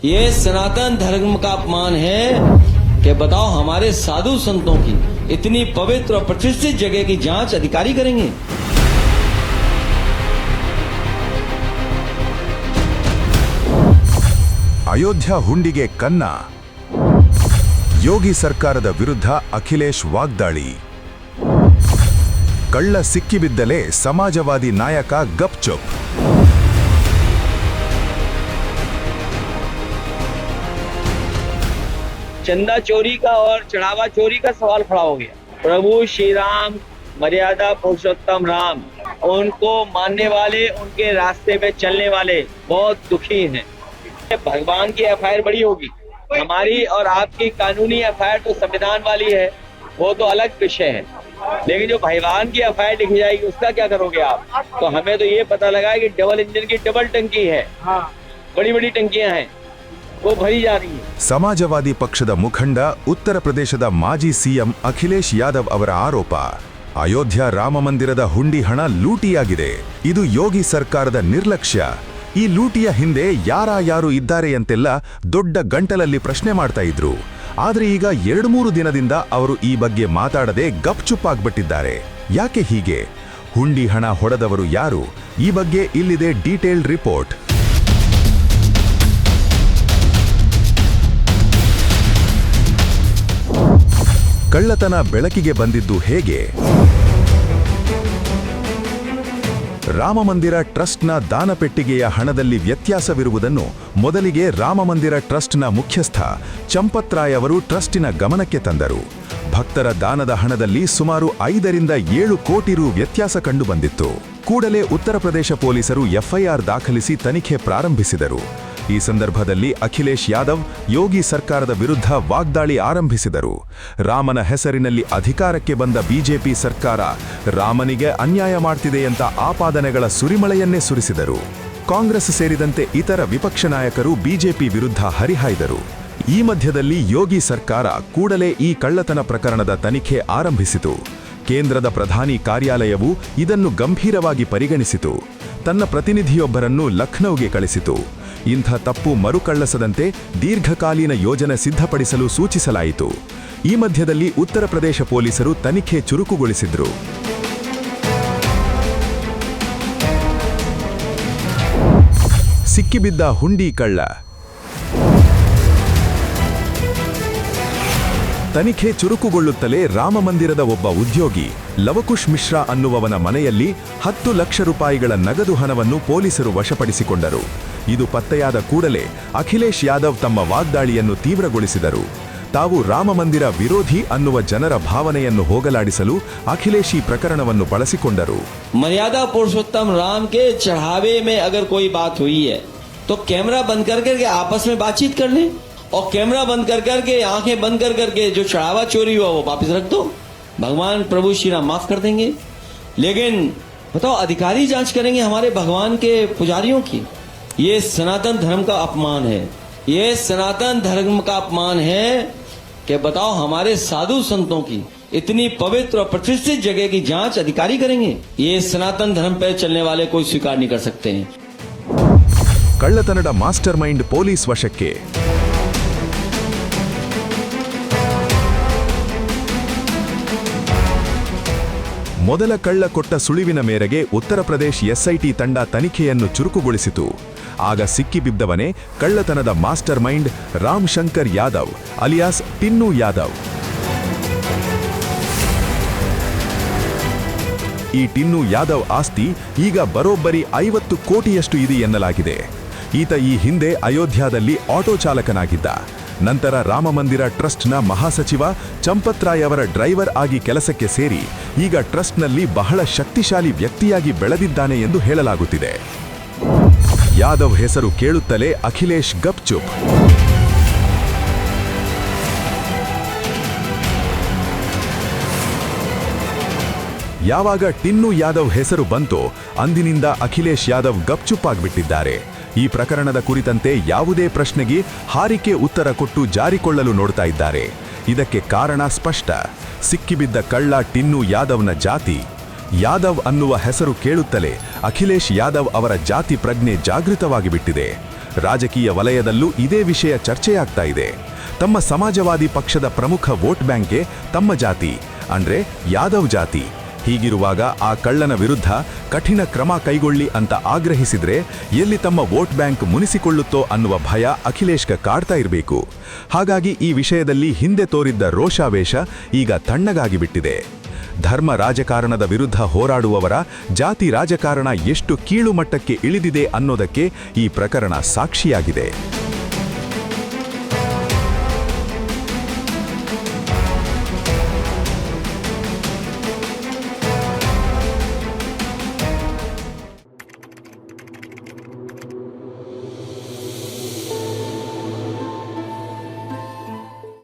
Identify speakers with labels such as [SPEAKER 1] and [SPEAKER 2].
[SPEAKER 1] ये सनातन धर्म का अपमान है कि बताओ हमारे साधु संतों की इतनी पवित्र और प्रतिष्ठित जगह की जांच अधिकारी करेंगे।
[SPEAKER 2] ಅಯೋಧ್ಯ ಹುಂಡಿಗೆ ಕನ್ನ, ಯೋಗಿ ಸರ್ಕಾರದ ವಿರುದ್ಧ ಅಖಿಲೇಶ್ ವಾಗ್ದಾಳಿ. ಕಳ್ಳ ಸಿಕ್ಕಿಬಿದ್ದಲೇ ಸಮಾಜವಾದಿ ನಾಯಕ ಗಪ್ಚುಪ್.
[SPEAKER 1] चंदा चोरी का और चढ़ावा चोरी का सवाल खड़ा हो गया। प्रभु श्री राम, मर्यादा पुरुषोत्तम राम, उनको मानने वाले, उनके रास्ते पे चलने वाले बहुत दुखी हैं। भगवान की एफआईआर बड़ी होगी, हमारी और आपकी कानूनी एफआईआर तो संविधान वाली है, वो तो अलग विषय है, लेकिन जो भगवान की एफआईआर लिखी जाएगी उसका क्या करोगे आप? तो हमें तो ये पता लगा है कि डबल इंजन की डबल टंकी है, बड़ी बड़ी टंकियां हैं, वो भरी जा रही है।
[SPEAKER 2] ಸಮಾಜವಾದಿ ಪಕ್ಷದ ಮುಖಂಡ, ಉತ್ತರ ಪ್ರದೇಶದ ಮಾಜಿ ಸಿಎಂ ಅಖಿಲೇಶ್ ಯಾದವ್ ಅವರ ಆರೋಪ, ಅಯೋಧ್ಯ ರಾಮಮಂದಿರದ ಹುಂಡಿ ಹಣ ಲೂಟಿಯಾಗಿದೆ. ಇದು ಯೋಗಿ ಸರ್ಕಾರದ ನಿರ್ಲಕ್ಷ್ಯ. ಈ ಲೂಟಿಯ ಹಿಂದೆ ಯಾರು ಇದ್ದಾರೆ ಅಂತೆಲ್ಲ ದೊಡ್ಡ ಗಂಟಲಲ್ಲಿ ಪ್ರಶ್ನೆ ಮಾಡ್ತಾ ಇದ್ರು. ಆದ್ರೆ ಈಗ 2-3 ದಿನದಿಂದ ಅವರು ಈ ಬಗ್ಗೆ ಮಾತಾಡದೆ ಗಪ್ಚುಪ್ ಆಗ್ಬಿಟ್ಟಿದ್ದಾರೆ. ಯಾಕೆ ಹೀಗೆ? ಹುಂಡಿ ಹಣ ಹೊಡೆದವರು ಯಾರು? ಈ ಬಗ್ಗೆ ಇಲ್ಲಿದೆ ಡೀಟೇಲ್ಡ್ ರಿಪೋರ್ಟ್. ಕಳ್ಳತನ ಬೆಳಕಿಗೆ ಬಂದಿದ್ದು ಹೇಗೆ? ರಾಮಮಂದಿರ ಟ್ರಸ್ಟ್ನ ದಾನಪೆಟ್ಟಿಗೆಯ ಹಣದಲ್ಲಿ ವ್ಯತ್ಯಾಸವಿರುವುದನ್ನು ಮೊದಲಿಗೆ ರಾಮಮಂದಿರ ಟ್ರಸ್ಟ್ನ ಮುಖ್ಯಸ್ಥ ಚಂಪತ್ ರಾಯ್ ಅವರು ಟ್ರಸ್ಟಿನ ಗಮನಕ್ಕೆ ತಂದರು. ಭಕ್ತರ ದಾನದ ಹಣದಲ್ಲಿ ಸುಮಾರು 5-7 ಕೋಟಿ ರು ವ್ಯತ್ಯಾಸ ಕಂಡುಬಂದಿತ್ತು. ಕೂಡಲೇ ಉತ್ತರ ಪ್ರದೇಶ ಪೊಲೀಸರು ಎಫ್ಐಆರ್ ದಾಖಲಿಸಿ ತನಿಖೆ ಪ್ರಾರಂಭಿಸಿದರು. ಈ ಸಂದರ್ಭದಲ್ಲಿ ಅಖಿಲೇಶ್ ಯಾದವ್ ಯೋಗಿ ಸರ್ಕಾರದ ವಿರುದ್ಧ ವಾಗ್ದಾಳಿ ಆರಂಭಿಸಿದರು. ರಾಮನ ಹೆಸರಿನಲ್ಲಿ ಅಧಿಕಾರಕ್ಕೆ ಬಂದ ಬಿಜೆಪಿ ಸರ್ಕಾರ ರಾಮನಿಗೆ ಅನ್ಯಾಯ ಮಾಡ್ತಿದೆ ಅಂತ ಆಪಾದನೆಗಳ ಸುರಿಮಳೆಯನ್ನೇ ಸುರಿಸಿದರು. ಕಾಂಗ್ರೆಸ್ ಸೇರಿದಂತೆ ಇತರ ವಿಪಕ್ಷ ನಾಯಕರು ಬಿಜೆಪಿ ವಿರುದ್ಧ ಹರಿಹಾಯ್ದರು. ಈ ಮಧ್ಯದಲ್ಲಿ ಯೋಗಿ ಸರ್ಕಾರ ಕೂಡಲೇ ಈ ಕಳ್ಳತನ ಪ್ರಕರಣದ ತನಿಖೆ ಆರಂಭಿಸಿತು. ಕೇಂದ್ರದ ಪ್ರಧಾನಿ ಕಾರ್ಯಾಲಯವು ಇದನ್ನು ಗಂಭೀರವಾಗಿ ಪರಿಗಣಿಸಿತು. ತನ್ನ ಪ್ರತಿನಿಧಿಯೊಬ್ಬರನ್ನು ಲಖನೌಗೆ ಕಳಿಸಿತು. ಇಂಥ ತಪ್ಪು ಮರುಕಳ್ಳಸದಂತೆ ದೀರ್ಘಕಾಲೀನ ಯೋಜನೆ ಸಿದ್ಧಪಡಿಸಲು ಸೂಚಿಸಲಾಯಿತು. ಈ ಮಧ್ಯದಲ್ಲಿ ಉತ್ತರ ಪ್ರದೇಶ ಪೊಲೀಸರು ತನಿಖೆ ಚುರುಕುಗೊಳಿಸಿದ್ರು. ಸಿಕ್ಕಿಬಿದ್ದ ಹುಂಡಿ ಕಳ್ಳ. ತನಿಖೆ ಚುರುಕುಗೊಳ್ಳುತ್ತಲೇ ರಾಮಮಂದಿರದ ಒಬ್ಬ ಉದ್ಯೋಗಿ ಲವಕುಶ್ ಮಿಶ್ರಾ ಅನ್ನುವವನ ಮನೆಯಲ್ಲಿ 10 ಲಕ್ಷ ರೂಪಾಯಿಗಳ ನಗದು ಹಣವನ್ನು ಪೊಲೀಸರು ವಶಪಡಿಸಿಕೊಂಡರು. ಇದು ಪತ್ತೆಯಾದ ಕೂಡಲೇ ಅಖಿಲೇಶ್ ಯಾದವ್ ತಮ್ಮ ವಾಗ್ದಾಳಿಯನ್ನು ತೀವ್ರಗೊಳಿಸಿದರು. ತಾವು ರಾಮಮಂದಿರ ವಿರೋಧಿ ಅನ್ನುವ ಜನರ ಭಾವನೆಯನ್ನು ಹೋಗಲಾಡಿಸಲು ಅಖಿಲೇಶ್ ಈ ಪ್ರಕರಣವನ್ನು ಬಳಸಿಕೊಂಡರು.
[SPEAKER 1] मर्यादा पुरुषोत्तम राम के चढ़ावे में अगर कोई बात हुई है तो कैमरा बंद कर करके आपस में बातचीत कर ले, और कैमरा बंद कर करके आंखें बंद कर करके जो चढ़ावा चोरी हुआ वो वापस रख दो, भगवान प्रभु श्री राम माफ कर देंगे। लेकिन बताओ, अधिकारी जांच करेंगे हमारे भगवान के पुजारियों की? ये सनातन धर्म का अपमान है। ये सनातन धर्म का अपमान है कि बताओ हमारे साधु संतों की इतनी पवित्र और प्रतिष्ठित जगह की जांच अधिकारी करेंगे? ये सनातन धर्म पर चलने वाले कोई स्वीकार नहीं कर सकते हैं।
[SPEAKER 2] ಕಳ್ಳತನದ ಮಾಸ್ಟರ್ ಮೈಂಡ್ ಪೊಲೀಸ್ ವಶಕ್ಕೆ. ಮೊದಲ ಕಳ್ಳ ಕೊಟ್ಟ ಸುಳಿವಿನ ಮೇರೆಗೆ ಉತ್ತರ ಪ್ರದೇಶ್ ಎಸ್ಐಟಿ ತಂಡ ತನಿಖೆಯನ್ನು ಚುರುಕುಗೊಳಿಸಿತು. ಆಗ ಸಿಕ್ಕಿಬಿದ್ದವನೇ ಕಳ್ಳತನದ master mind Ram Shankar Yadav alias tin Yadav. ಈ ಟಿನ್ನು ಯಾದವ್ ಆಸ್ತಿ ಈಗ ಬರೋಬ್ಬರಿ 50 ಕೋಟಿಯಷ್ಟು ಇದೆ ಎನ್ನಲಾಗಿದೆ. ಈತ ಈ ಹಿಂದೆ ಅಯೋಧ್ಯದಲ್ಲಿ ಆಟೋ ಚಾಲಕನಾಗಿದ್ದ. ನಂತರ ರಾಮಮಂದಿರ ಟ್ರಸ್ಟ್ನ ಮಹಾಸಚಿವ ಚಂಪತ್ ರಾಯ್ ಅವರ ಡ್ರೈವರ್ ಆಗಿ ಕೆಲಸಕ್ಕೆ ಸೇರಿ ಈಗ ಟ್ರಸ್ಟ್ನಲ್ಲಿ ಬಹಳ ಶಕ್ತಿಶಾಲಿ ವ್ಯಕ್ತಿಯಾಗಿ ಬೆಳೆದಿದ್ದಾನೆ ಎಂದು ಹೇಳಲಾಗುತ್ತಿದೆ. ಯಾದವ್ ಹೆಸರು ಕೇಳುತ್ತಲೇ ಅಖಿಲೇಶ್ ಗಪ್ಚುಪ್. ಯಾವಾಗ ಟಿನ್ನು ಯಾದವ್ ಹೆಸರು ಬಂತೋ ಅಂದಿನಿಂದ ಅಖಿಲೇಶ್ ಯಾದವ್ ಗಪ್ಚುಪ್ ಆಗಿಬಿಟ್ಟಿದ್ದಾರೆ. ಈ ಪ್ರಕರಣದ ಕುರಿತಂತೆ ಯಾವುದೇ ಪ್ರಶ್ನೆಗೆ ಹಾರಿಕೆ ಉತ್ತರ ಕೊಟ್ಟು ಜಾರಿಕೊಳ್ಳಲು ನೋಡ್ತಾ ಇದ್ದಾರೆ. ಇದಕ್ಕೆ ಕಾರಣ ಸ್ಪಷ್ಟ. ಸಿಕ್ಕಿಬಿದ್ದ ಕಳ್ಳ ಟಿನ್ನು ಯಾದವ್ನ ಜಾತಿ. ಯಾದವ್ ಅನ್ನುವ ಹೆಸರು ಕೇಳುತ್ತಲೇ ಅಖಿಲೇಶ್ ಯಾದವ್ ಅವರ ಜಾತಿ ಪ್ರಜ್ಞೆ ಜಾಗೃತವಾಗಿ ಬಿಟ್ಟಿದೆ. ರಾಜಕೀಯ ವಲಯದಲ್ಲೂ ಇದೇ ವಿಷಯ ಚರ್ಚೆಯಾಗ್ತಾ ಇದೆ. ತಮ್ಮ ಸಮಾಜವಾದಿ ಪಕ್ಷದ ಪ್ರಮುಖ ವೋಟ್ ಬ್ಯಾಂಕ್ಗೆ ತಮ್ಮ ಜಾತಿ ಅಂದ್ರೆ ಯಾದವ್ ಜಾತಿ. ಹೀಗಿರುವಾಗ ಆ ಕಳ್ಳನ ವಿರುದ್ಧ ಕಠಿಣ ಕ್ರಮ ಕೈಗೊಳ್ಳಿ ಅಂತ ಆಗ್ರಹಿಸಿದ್ರೆ ಎಲ್ಲಿ ತಮ್ಮ ವೋಟ್ ಬ್ಯಾಂಕ್ ಮುನಿಸಿಕೊಳ್ಳುತ್ತೋ ಅನ್ನುವ ಭಯ ಅಖಿಲೇಶ್ಗೆ ಕಾಡ್ತಾ ಇರಬೇಕು. ಹಾಗಾಗಿ ಈ ವಿಷಯದಲ್ಲಿ ಹಿಂದೆ ತೋರಿದ್ದ ರೋಷಾವೇಶ ಈಗ ತಣ್ಣಗಾಗಿ ಬಿಟ್ಟಿದೆ. ಧರ್ಮ ರಾಜಕಾರಣದ ವಿರುದ್ಧ ಹೋರಾಡುವವರ ಜಾತಿ ರಾಜಕಾರಣ ಎಷ್ಟು ಕೀಳು ಮಟ್ಟಕ್ಕೆ ಇಳಿದಿದೆ ಅನ್ನೋದಕ್ಕೆ ಈ ಪ್ರಕರಣ ಸಾಕ್ಷಿಯಾಗಿದೆ.